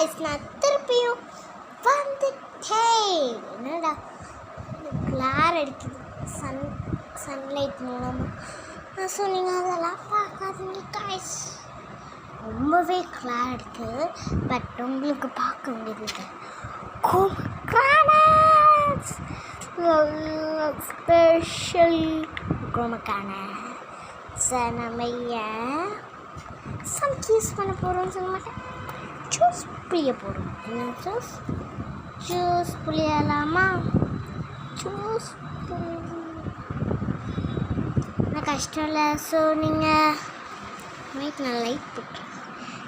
guys, நான் திருப்பியும் வந்துட்டேன். என்னடா கிளார் அடிக்குது சன்லைட் மூலமாக. ஸோ நீங்கள் அதெல்லாம் பார்க்காதீங்க guys. ரொம்பவே கிளார் அடிக்குது. பட் உங்களுக்கு பார்க்க வேண்டியது குரோமக்ரானட்ஸ் ஸ்பெஷல் குரோமக்ரானட்ஸ். நம்ம சூஸ் பண்ண போகிறோம்னு சொல்ல மாட்டேன், ஜூஸ் புளிய போகிறோம். என்ன ஜூஸ் புளியலாமா? ஜூஸ் நான் கஷ்டம் இல்லை. ஸோ நீங்கள் நான் லைட் போட்டுறேன்.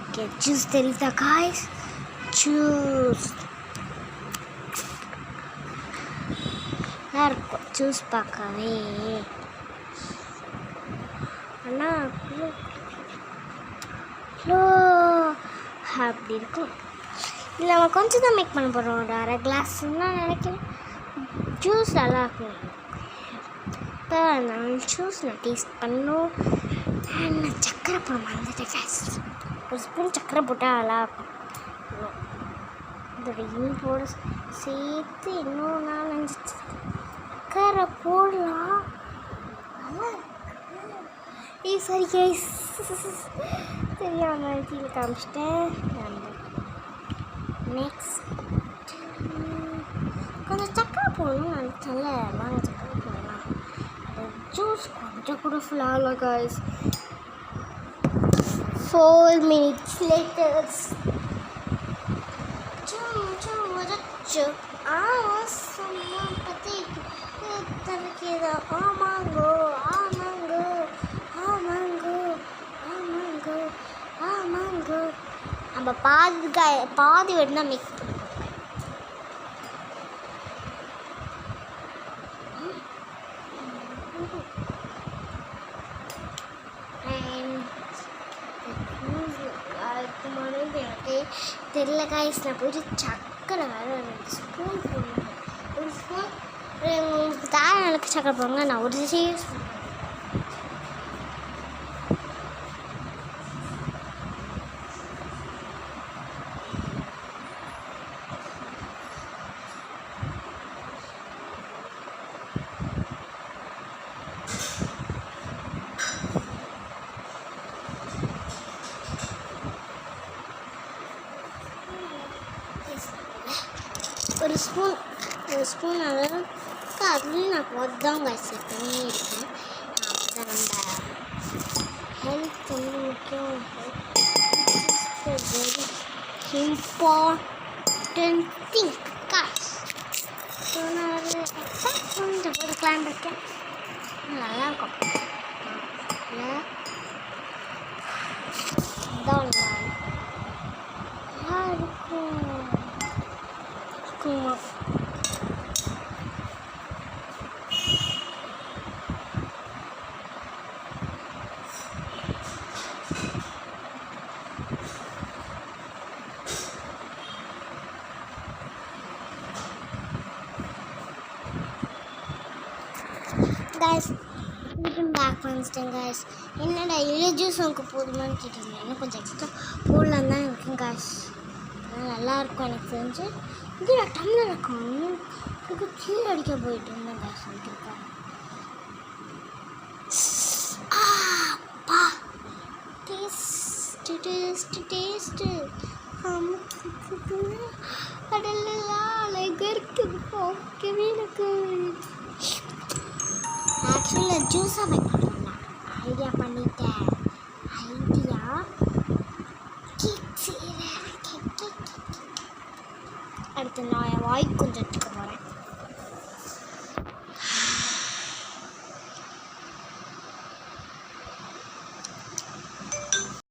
ஓகே, ஜூஸ் தெரியுதா காய்ஸ்? ஜூஸ் இருக்கும் ஜூஸ் பார்க்கவே. ஆனால் அப்படி இருக்கும். இல்லை நம்ம கொஞ்சம் தான் மேக் பண்ண போகிறோம். ஒரு அரை கிளாஸ்ன்னு நினைக்கிறேன். ஜூஸ் நல்லா இருக்கும். இப்போ நான் ஜூஸ் டேஸ்ட் பண்ணணும். நான் சக்கரை போட மறந்துட்டேன் guys. ஒரு ஸ்பூன் சக்கரை போட்டால் நல்லா இருக்கும். இதோட இனிப்போட சேர்த்து இன்னும் 4-5 சக்கரை போடலாம். நல்லா இருக்கு. சரி கைஸ், தெரியாமல் கீழே காமிச்சிட்டேன். நெக்ஸ்ட் கொஞ்சம் சக்கரை போடணும் நினச்சால. வாங்க சக்கரை போடலாம். ஜூஸ் கொஞ்சம் கூட ஃபுல்லாகல guys. 4 minutes later. Someone patik terkira amango. நம்ம பாதி வேணும்னா மிக்ஸ் பண்ணுவோம். எனக்கு தெரியல காய்ஸ். நான் போயிட்டு சக்கரை வேறு 2 ஸ்பூன் போடணும். 1 ஸ்பூன் உங்களுக்கு தேவையான அளவுக்கு சக்கரை போடுங்க. நான் ஒரு சீஸ் ஒரு ஸ்பூன் அளவுக்கு அதுலேயும் நான் போதுதான் காய்ச்சி செட் பண்ணியிருக்கேன். அப்போ நம்ம ஹெல்த் வந்து முக்கியம். Very important thing guys. So நான் ஒரு கொஞ்சம் போட்டுக்கலான் இருக்கேன். நல்லா இருக்கும். இதான் நல்லா இருக்கும். guys, welcome back வந்துட்டேன் guys. என்னடா இல்லை ஜூஸ் உங்களுக்கு போதுமான்னு கேட்டிருந்தேன். இன்னும் கொஞ்சம் எக்ஸ்ட்ரா போடலாம் தான் இருக்கேன் guys. நல்லாயிருக்கும் எனக்கு தெரிஞ்சு. இது நான் டம்ளர் இருக்கும் இதுக்கு கீழே அடிக்க போயிட்டு இருந்தேன் guys. வந்துருக்கேன் டேஸ்ட்டு கடலாம் இருக்குது. ஓகேவே எனக்கு ஆக்சுவலாக ஜூஸாக மேக் பண்ணலாம் ஐடியா பண்ணிட்டேன். அடுத்து நான் என் வாய்க்கு கொஞ்சம் எடுத்துக்கிறேன்.